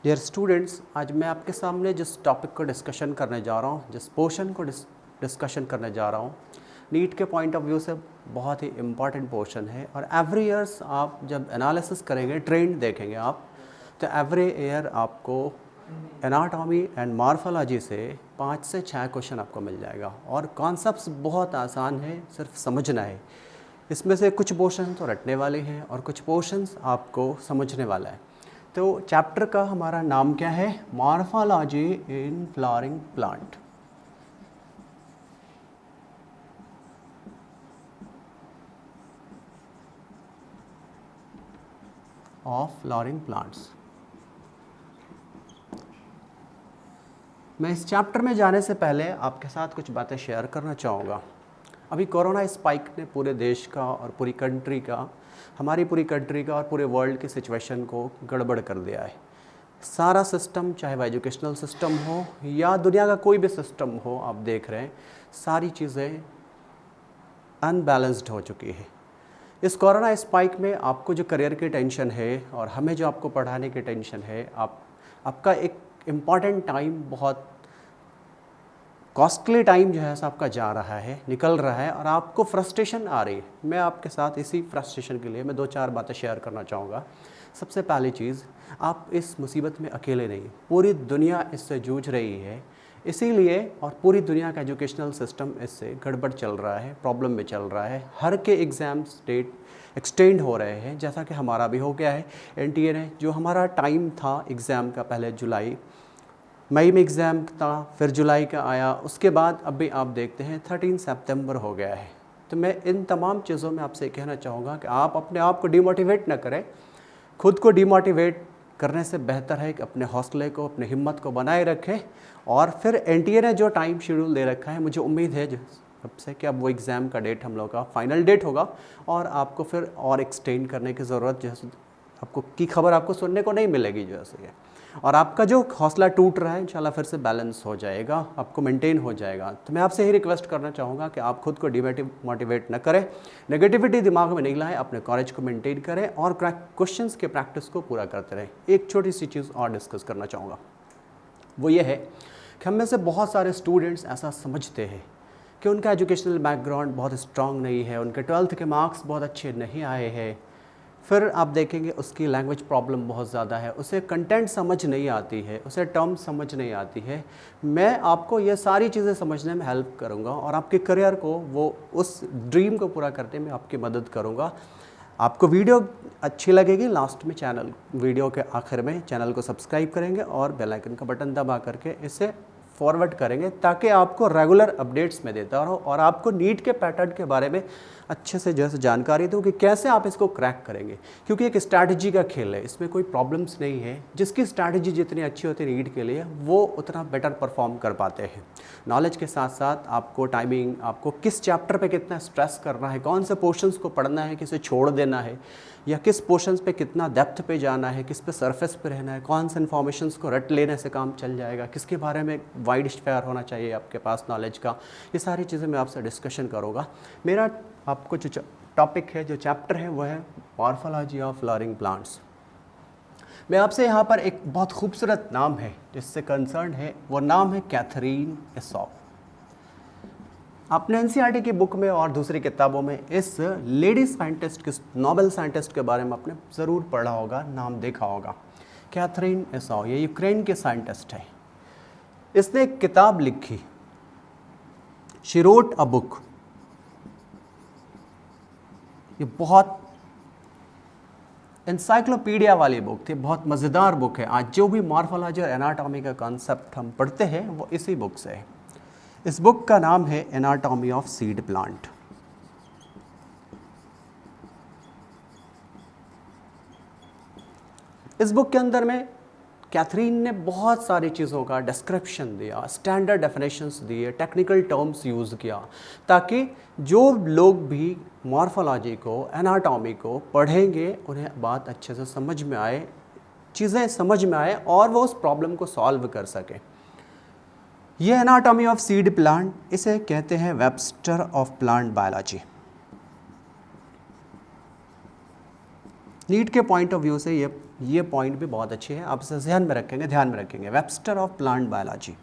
Dear students, आज मैं आपके सामने जिस टॉपिक को डिस्कशन करने जा रहा हूँ, जिस पोर्शन को डिस्कशन करने जा रहा हूँ, नीट के पॉइंट ऑफ व्यू से बहुत ही इम्पॉर्टेंट पोर्शन है। और एवरी ईयर्स आप जब एनालिसिस करेंगे, ट्रेंड देखेंगे आप, तो एवरी ईयर आपको एनाटॉमी एंड मॉर्फोलॉजी से 5 से 6 क्वेश्चन आपको मिल जाएगा। और कॉन्सेप्ट्स बहुत आसान है, सिर्फ समझना है। इसमें से कुछ पोर्शन तो रटने वाले हैं और कुछ पोर्शंस आपको समझने वाला है। तो चैप्टर का हमारा नाम क्या है? Morphology in flowering plant. Of flowering plants. मैं इस चैप्टर में जाने से पहले आपके साथ कुछ बातें शेयर करना चाहूँगा। अभी कोरोना स्पाइक ने पूरे देश का और पूरी कंट्री का, हमारी पूरी कंट्री का और पूरे वर्ल्ड की सिचुएशन को गड़बड़ कर दिया है। सारा सिस्टम, चाहे वह एजुकेशनल सिस्टम हो या दुनिया का कोई भी सिस्टम हो, आप देख रहे हैं सारी चीज़ें अनबैलेंस्ड हो चुकी है। इस कोरोना स्पाइक में आपको जो करियर की टेंशन है और हमें जो आपको पढ़ाने की टेंशन है, आपका एक इम्पॉर्टेंट टाइम, बहुत कॉस्टली टाइम जो है आपका जा रहा है, निकल रहा है और आपको फ्रस्ट्रेशन आ रही है। मैं आपके साथ इसी फ्रस्ट्रेशन के लिए मैं 2-4 बातें शेयर करना चाहूँगा। सबसे पहली चीज़, आप इस मुसीबत में अकेले नहीं, पूरी दुनिया इससे जूझ रही है। इसीलिए और पूरी दुनिया का एजुकेशनल सिस्टम इससे गड़बड़ चल रहा है, प्रॉब्लम में चल रहा है। हर के एग्ज़ाम्स डेट एक्सटेंड हो रहे हैं, जैसा कि हमारा भी हो गया है। एनटीए ने जो हमारा टाइम था एग्ज़ाम का, पहले जुलाई मई में एग्ज़ाम था, फिर जुलाई का आया, उसके बाद अभी आप देखते हैं 13 सितंबर हो गया है। तो मैं इन तमाम चीज़ों में आपसे कहना चाहूँगा कि आप अपने आप को डिमोटिवेट ना करें। खुद को डिमोटिवेट करने से बेहतर है कि अपने हौसले को, अपनी हिम्मत को बनाए रखें। और फिर एनटीए ने जो टाइम शेड्यूल दे रखा है, मुझे उम्मीद है सबसे कि अब वो एग्ज़ाम का डेट हम लोग का फाइनल डेट होगा और आपको फिर और एक्सटेंड करने की ज़रूरत जैसे आपको की खबर आपको सुनने को नहीं मिलेगी जैसे है। और आपका जो हौसला टूट रहा है, इंशाल्लाह फिर से बैलेंस हो जाएगा, आपको मेंटेन हो जाएगा। तो मैं आपसे ही रिक्वेस्ट करना चाहूँगा कि आप खुद को डिमोटिवेट न करें, नेगेटिविटी दिमाग में नहीं लाएं, अपने कॉलेज को मेंटेन करें और क्वेश्चंस के प्रैक्टिस को पूरा करते रहें। एक छोटी सी चीज़ और डिस्कस करना चाहूँगा, वो ये है कि हम में से बहुत सारे स्टूडेंट्स ऐसा समझते हैं कि उनका एजुकेशनल बैकग्राउंड बहुत स्ट्रॉन्ग नहीं है, उनके 12th के मार्क्स बहुत अच्छे नहीं आए हैं। फिर आप देखेंगे उसकी लैंग्वेज प्रॉब्लम बहुत ज़्यादा है, उसे कंटेंट समझ नहीं आती है, उसे टर्म समझ नहीं आती है। मैं आपको ये सारी चीज़ें समझने में हेल्प करूँगा और आपके करियर को, वो उस ड्रीम को पूरा करने में आपकी मदद करूँगा। आपको वीडियो अच्छी लगेगी, लास्ट में वीडियो के आखिर में चैनल को सब्सक्राइब करेंगे और बेल आइकन का बटन दबा करके इसे फॉरवर्ड करेंगे ताकि आपको रेगुलर अपडेट्स में देता रहो और आपको नीट के पैटर्न के बारे में अच्छे से जैसे जानकारी दूँ कि कैसे आप इसको क्रैक करेंगे। क्योंकि एक स्ट्रैटेजी का खेल है, इसमें कोई प्रॉब्लम्स नहीं है। जिसकी स्ट्रैटेजी जितनी अच्छी होती है नीट के लिए, वो उतना बेटर परफॉर्म कर पाते हैं। नॉलेज के साथ साथ आपको टाइमिंग, आपको किस चैप्टर पे कितना स्ट्रेस करना है, कौन से पोर्शंस को पढ़ना है, किसे छोड़ देना है, या किस पोर्शंस पे कितना डेप्थ पे जाना है, किस पे सरफेस पे रहना है, कौन से इन्फॉर्मेशंस को रट लेने से काम चल जाएगा, किसके बारे में वाइड स्फेयर होना चाहिए आपके पास नॉलेज का, ये सारी चीज़ें मैं आपसे डिस्कशन करूँगा। मेरा आपको जो टॉपिक है, जो चैप्टर है, वो है मॉर्फोलॉजी ऑफ फ्लावरिंग प्लांट्स। मैं आपसे यहाँ पर एक बहुत खूबसूरत नाम है जिससे कंसर्न है, वो नाम है कैथरीन एसॉप। आपने एनसीईआरटी की बुक में और दूसरी किताबों में इस लेडी साइंटिस्ट, किस नोबेल साइंटिस्ट के बारे में आपने ज़रूर पढ़ा होगा, नाम देखा होगा। कैथरीन एसॉप, ये यूक्रेन के साइंटिस्ट है। इसने एक किताब लिखी, शी रोट अ बुक। ये बहुत एनसाइक्लोपीडिया वाली बुक थी, बहुत मज़ेदार बुक है। आज जो भी मॉर्फोलॉजी और एनाटॉमी का कॉन्सेप्ट हम पढ़ते हैं वो इसी बुक से है। इस बुक का नाम है एनाटॉमी ऑफ सीड प्लांट। इस बुक के अंदर में कैथरीन ने बहुत सारी चीज़ों का डिस्क्रिप्शन दिया, स्टैंडर्ड डेफिनेशंस दिए, टेक्निकल टर्म्स यूज़ किया, ताकि जो लोग भी मॉर्फोलॉजी को, एनाटॉमी को पढ़ेंगे उन्हें बात अच्छे से समझ में आए, चीज़ें समझ में आए और वो उस प्रॉब्लम को सॉल्व कर सकें। ये एनाटॉमी ऑफ सीड प्लांट, इसे कहते हैं Webster of plant biology. NEET के पॉइंट ऑफ व्यू से ये ये पॉइंट भी बहुत अच्छे हैं, आप इसे ध्यान में रखेंगे। वेबस्टर ऑफ प्लांट बायोलॉजी,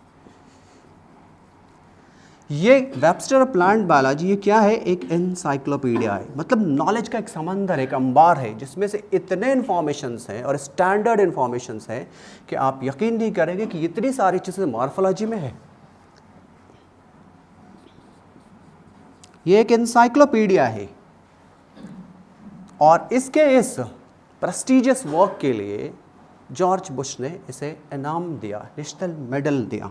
ये वेबस्टर ऑफ प्लांट बायोलॉजी ये क्या है? एक एनसाइक्लोपीडिया है, मतलब नॉलेज का एक समंदर, एक अंबार है जिसमें से इतने इन्फॉर्मेशंस हैं और स्टैंडर्ड इन्फॉर्मेशंस हैं कि आप यकीन नहीं करेंगे कि इतनी सारी चीज़ें मॉर्फोलॉजी में है। ये एक एनसाइक्लोपीडिया है और इसके इस प्रेस्टिजियस वर्क के लिए जॉर्ज बुश ने इसे इनाम दिया, नेशनल मेडल दिया।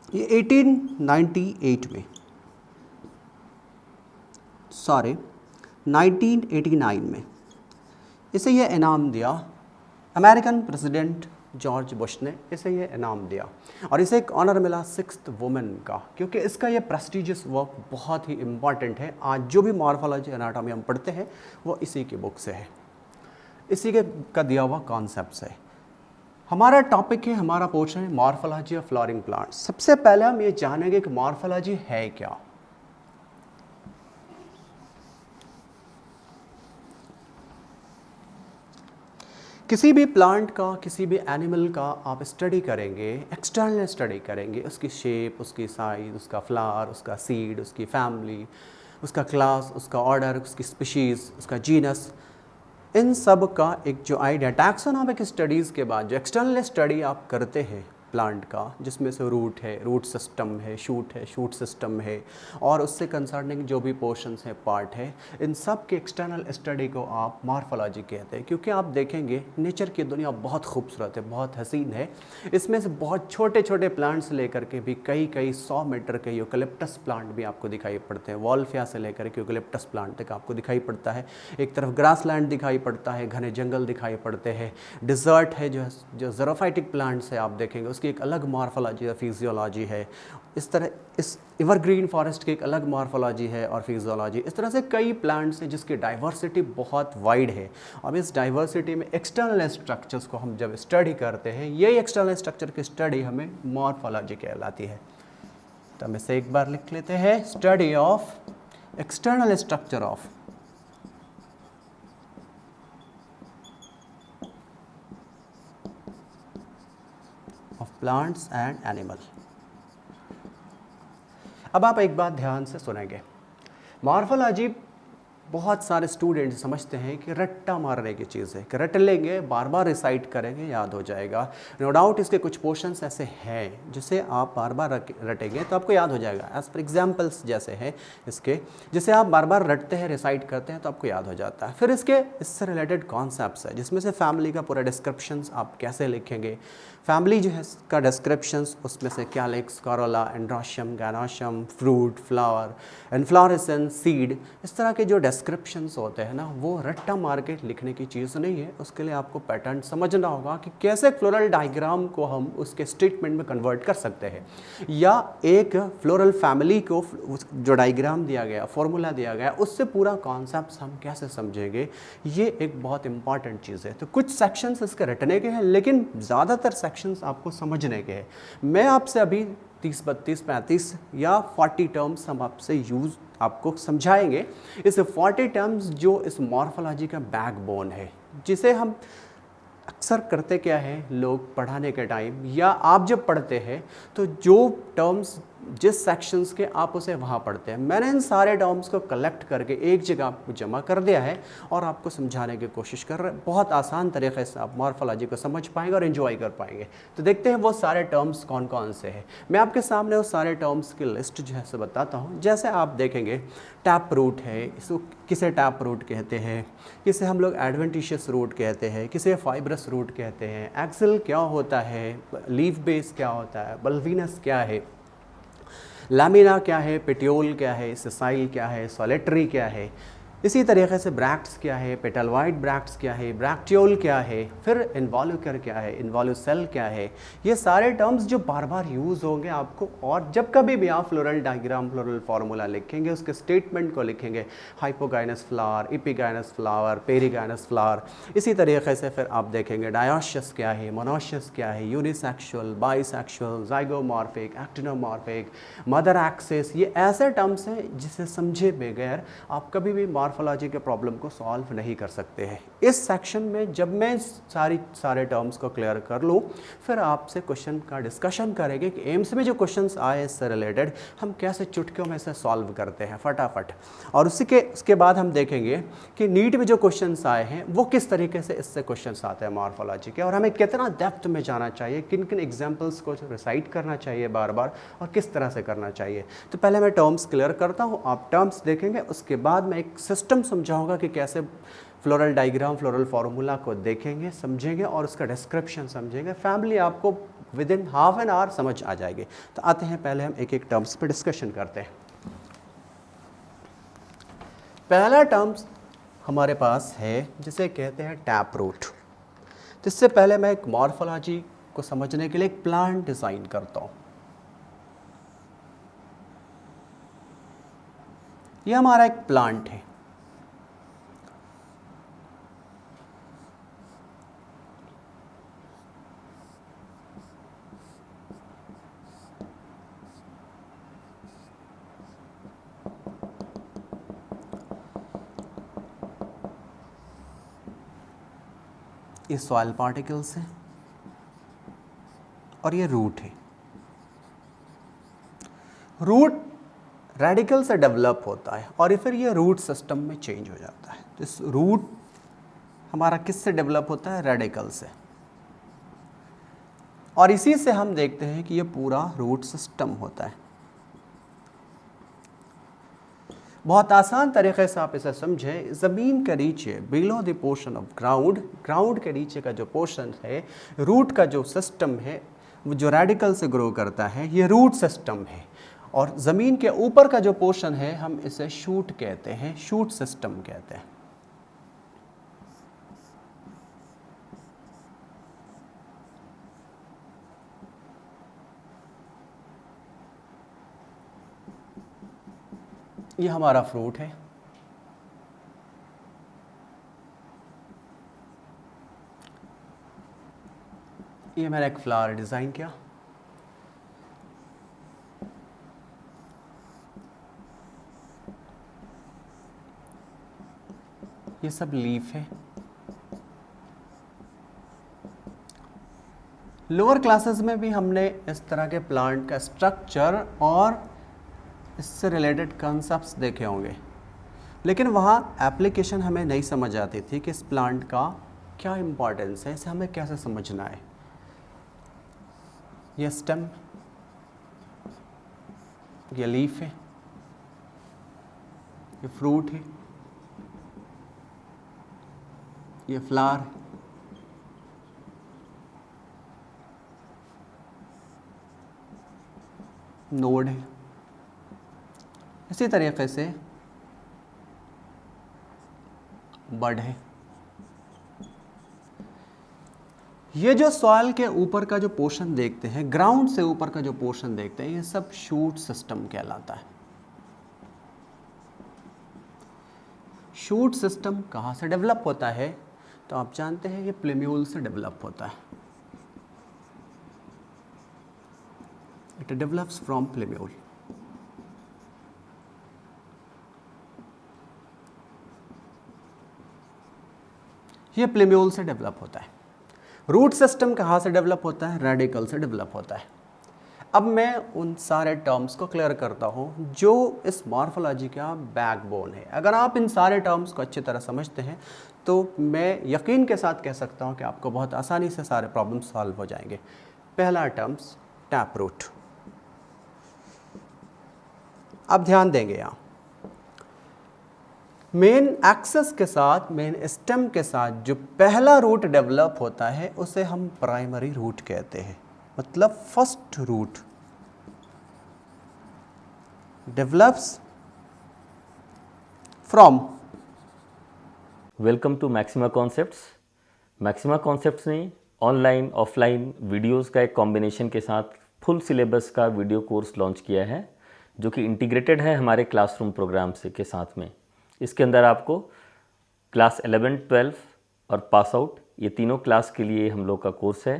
ये 1898 में, सॉरी 1989 में इसे ये इनाम दिया। अमेरिकन प्रेसिडेंट जॉर्ज बुश ने इसे ये इनाम दिया और इसे एक ऑनर मिला 6th वुमेन का, क्योंकि इसका ये प्रेस्टिजियस वर्क बहुत ही इम्पॉर्टेंट है। आज जो भी मॉर्फोलॉजी एनाटॉमी हम पढ़ते हैं वो इसी की बुक से है, इसी के का दिया हुआ कॉन्सेप्ट है। हमारा टॉपिक है, हमारा पोर्शन है मॉर्फोलॉजी ऑफ फ्लावरिंग प्लांट्स। सबसे पहले हम ये जानेंगे कि मॉर्फोलॉजी है क्या। किसी भी प्लांट का, किसी भी एनिमल का आप स्टडी करेंगे, एक्सटर्नल स्टडी करेंगे, उसकी शेप, उसकी साइज, उसका फ्लावर, उसका सीड, उसकी फैमिली, उसका क्लास, उसका ऑर्डर, उसकी स्पीशीज़, उसका जीनस, इन सब का एक जो आइडिया, टैक्सोनॉमिक स्टडीज़ के बाद जो एक्सटर्नल स्टडी आप करते हैं प्लांट का, जिसमें से रूट है, रूट सिस्टम है, शूट सिस्टम है और उससे कंसर्निंग जो भी पोर्शंस हैं, पार्ट है, इन सब के एक्सटर्नल स्टडी को आप मॉर्फोलॉजी कहते हैं। क्योंकि आप देखेंगे नेचर की दुनिया बहुत खूबसूरत है, बहुत हसीन है। इसमें से बहुत छोटे छोटे प्लांट्स लेकर के भी कई 100 मीटर के यूकलिप्टस प्लांट भी आपको दिखाई पड़ते हैं। वॉल्फिया से लेकर के यूकलिप्टस प्लांट तक आपको दिखाई पड़ता है। एक तरफ ग्रासलैंड दिखाई पड़ता है, घने जंगल दिखाई पड़ते हैं, डिज़र्ट है, जो ज़ेरोफाइटिक प्लांट्स है आप देखेंगे उसकी एक अलग मॉर्फोलॉजी और फिजियोलॉजी है। इस तरह इस एवरग्रीन फॉरेस्ट की एक अलग मॉर्फोलॉजी है और फिजियोलॉजी। इस तरह से कई प्लांट्स हैं जिसकी डाइवर्सिटी बहुत वाइड है। अब इस डाइवर्सिटी में एक्सटर्नल स्ट्रक्चर्स को हम जब स्टडी करते हैं, यही एक्सटर्नल स्ट्रक्चर की स्टडी हमें मॉर्फोलॉजी कहलाती है। तो हम इसे एक बार लिख लेते हैं, study of external structure of plants and animal. अब आप एक बात ध्यान से सुनेंगे, मॉर्फोलॉजी बहुत सारे स्टूडेंट समझते हैं कि रट्टा मारने की चीज़ है, कि रट लेंगे, बार बार रिसाइट करेंगे, याद हो जाएगा। नो डाउट इसके कुछ पोर्शंस ऐसे हैं जिसे आप बार बार रटेंगे तो आपको याद हो जाएगा। एज फॉर एग्जाम्पल्स जैसे हैं इसके, जिसे आप बार बार रटते हैं, रिसाइट करते हैं तो आपको याद हो जाता है। फिर इससे रिलेटेड कॉन्सेप्ट्स है, जिसमें से फैमिली का पूरा डिस्क्रिप्शंस आप कैसे लिखेंगे, फैमिली जो है का डिस्क्रिप्शंस, उसमें से calyx, corolla, androecium, gynoecium, fruit, flower, inflorescence, seed, इस तरह के जो डिस्क्रिप्शंस होते हैं ना, वो रट्टा मार के लिखने की चीज़ नहीं है। उसके लिए आपको पैटर्न समझना होगा कि कैसे फ्लोरल डायग्राम को हम उसके स्टेटमेंट में कन्वर्ट कर सकते हैं, या एक फ्लोरल फैमिली को जो डायग्राम दिया गया, फॉर्मूला दिया गया, उससे पूरा कॉन्सेप्ट हम कैसे समझेंगे, ये एक बहुत इंपॉर्टेंट चीज़ है। तो कुछ सेक्शंस इसके रटने के हैं, लेकिन ज़्यादातर सेक्शंस आपको समझने के हैं। मैं आपसे अभी 30, 32, 35 या 40 टर्म्स हम आपसे यूज़ आपको समझाएंगे। इस 40 टर्म्स जो इस मॉर्फोलॉजी का बैकबोन है, जिसे हम अक्सर करते क्या है, लोग पढ़ाने के टाइम या आप जब पढ़ते हैं तो जो टर्म्स जिस सेक्शंस के आप उसे वहाँ पढ़ते हैं, मैंने इन सारे टर्म्स को कलेक्ट करके एक जगह आपको जमा कर दिया है और आपको समझाने की कोशिश कर रहे हैं। बहुत आसान तरीके से आप मॉर्फोलॉजी को समझ पाएंगे और एंजॉय कर पाएंगे। तो देखते हैं वो सारे टर्म्स कौन कौन से हैं। मैं आपके सामने उस सारे टर्म्स की लिस्ट जो है से बताता हूँ। जैसे आप देखेंगे, टैप रूट है, इसको किसे टैप रूट कहते हैं, किसे हम लोग एडवेंटिशियस रूट कहते हैं, किसे फाइब्रस रूट कहते हैं, एक्सिल क्या होता है, लीफ बेस क्या होता है, बल्बिनस क्या है, लैमिना क्या है, पेटियोल क्या है, सेसाइल क्या है, सॉलिटरी क्या है, इसी तरीके से ब्रैक्ट्स क्या है, पेटलवाइड ब्रैक्ट्स क्या है, ब्रैक्टियोल क्या है, फिर इन्वॉल्यूकर क्या है, इन्वॉल्यूसेल क्या है, ये सारे टर्म्स जो बार बार यूज़ होंगे आपको। और जब कभी भी आप फ्लोरल डायग्राम, फ्लोरल फार्मूला लिखेंगे, उसके स्टेटमेंट को लिखेंगे, hypogynous flower, epigynous flower, perigynous flower. इसी तरीके से फिर आप देखेंगे डायोशियस क्या है, मोनोशियस क्या है, unisexual, bisexual, zygomorphic, actinomorphic, mother axis. ये ऐसे टर्म्स हैं जिसे समझे बगैर आप कभी भी मॉर्फोलॉजी के प्रॉब्लम को सॉल्व नहीं कर सकते हैं। इस सेक्शन में जब मैं सारे टर्म्स को क्लियर कर लूँ, फिर आपसे क्वेश्चन का डिस्कशन करेंगे कि एम्स में जो क्वेश्चंस आए इससे रिलेटेड हम कैसे चुटकियों में से सॉल्व करते हैं फटाफट। और उसके बाद हम देखेंगे कि नीट में जो क्वेश्चंस आए हैं वो किस तरीके से इससे क्वेश्चंस आते हैं मॉर्फोलॉजी के, और हमें कितना डेप्थ में जाना चाहिए, किन किन एग्जाम्पल्स को रिसाइट करना चाहिए बार बार, और किस तरह से करना चाहिए। तो पहले मैं टर्म्स क्लियर करता हूँ, आप टर्म्स देखेंगे, उसके बाद मैं एक सिस्टम समझाऊंगा कि कैसे फ्लोरल डायग्राम, फ्लोरल फार्मूला को देखेंगे, समझेंगे और उसका डिस्क्रिप्शन समझेंगे। फैमिली आपको with in half an hour समझ आ जाएगी। तो आते हैं, पहले हम एक एक टर्म्स पे डिस्कशन करते हैं। पहला टर्म्स हमारे पास है जिसे कहते हैं टैप रूट। तो इससे पहले मैं एक मॉर्फोलॉजी को समझने के लिए एक प्लांट डिज़ाइन करता हूँ। ये हमारा एक प्लांट है। ये सॉइल पार्टिकल्स हैं और ये रूट है। रूट रेडिकल से डेवलप होता है और फिर ये रूट सिस्टम में चेंज हो जाता है। तो इस रूट हमारा किससे डेवलप होता है? रेडिकल से। और इसी से हम देखते हैं कि ये पूरा रूट सिस्टम होता है। बहुत आसान तरीके से आप इसे समझें, ज़मीन के नीचे below the portion of ground, ground के नीचे का जो पोर्शन है, रूट का जो सिस्टम है, वो जो रेडिकल से ग्रो करता है, ये रूट सिस्टम है। और ज़मीन के ऊपर का जो पोर्शन है हम इसे शूट कहते हैं, शूट सिस्टम कहते हैं। ये हमारा फ्रूट है। ये मैंने एक फ्लावर डिज़ाइन किया। ये सब लीफ है। लोअर क्लासेस में भी हमने इस तरह के प्लांट का स्ट्रक्चर और इससे रिलेटेड कॉन्सेप्ट्स देखे होंगे, लेकिन वहाँ एप्लीकेशन हमें नहीं समझ आती थी कि इस प्लांट का क्या इम्पोर्टेंस है, इसे हमें कैसे समझना है। ये स्टेम, ये लीफ है, ये फ्रूट है, ये फ्लावर है, नोड है। इसी तरीके से बड है। ये जो सॉइल के ऊपर का जो पोर्शन देखते हैं, ग्राउंड से ऊपर का जो पोर्शन देखते हैं, ये सब शूट सिस्टम कहलाता है। शूट सिस्टम कहाँ से डेवलप होता है? तो आप जानते हैं ये प्लेम्यूल से डेवलप होता है। It develops from plumule. ये प्लेम्यूल से डेवलप होता है। रूट सिस्टम कहाँ से डेवलप होता है? रेडिकल से डेवलप होता है। अब मैं उन सारे टर्म्स को क्लियर करता हूँ जो इस मॉर्फोलॉजी का बैकबोन है। अगर आप इन सारे टर्म्स को अच्छी तरह समझते हैं तो मैं यकीन के साथ कह सकता हूँ कि आपको बहुत आसानी से सारे प्रॉब्लम सॉल्व हो जाएंगे। पहला टर्म्स टैप रूट। अब ध्यान देंगे, यहाँ मेन एक्सेस के साथ, मेन स्टेम के साथ जो पहला रूट डेवलप होता है उसे हम प्राइमरी रूट कहते हैं। मतलब first root develops from welcome to Maxima Concepts. Maxima Concepts ने ऑनलाइन ऑफलाइन वीडियोस का एक कॉम्बिनेशन के साथ फुल सिलेबस का वीडियो कोर्स लॉन्च किया है, जो कि इंटीग्रेटेड है हमारे क्लासरूम प्रोग्राम से के साथ में। इसके अंदर आपको क्लास 11, 12 और पास आउट, ये तीनों क्लास के लिए हम लोग का कोर्स है,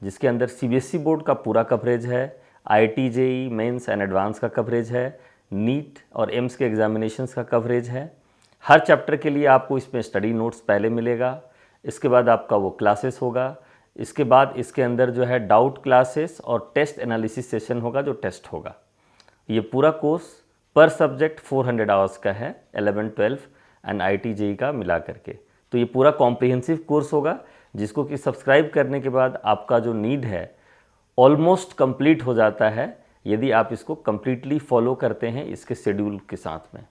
जिसके अंदर सीबीएसई बोर्ड का पूरा कवरेज है, IIT JEE Mains and Advance का कवरेज है, नीट और एम्स के एग्जामिनेशंस का कवरेज है। हर चैप्टर के लिए आपको इसमें स्टडी नोट्स पहले मिलेगा, इसके बाद आपका वो क्लासेस होगा, इसके बाद इसके अंदर जो है डाउट क्लासेस और टेस्ट एनालिसिस सेशन होगा जो टेस्ट होगा। ये पूरा कोर्स पर सब्जेक्ट 400 आवर्स का है, 11, 12 एंड आईआईटी जेईई का मिला करके। तो ये पूरा कॉम्प्रिहेंसिव कोर्स होगा, जिसको कि सब्सक्राइब करने के बाद आपका जो नीड है ऑलमोस्ट कंप्लीट हो जाता है, यदि आप इसको कंप्लीटली फॉलो करते हैं इसके शेड्यूल के साथ में।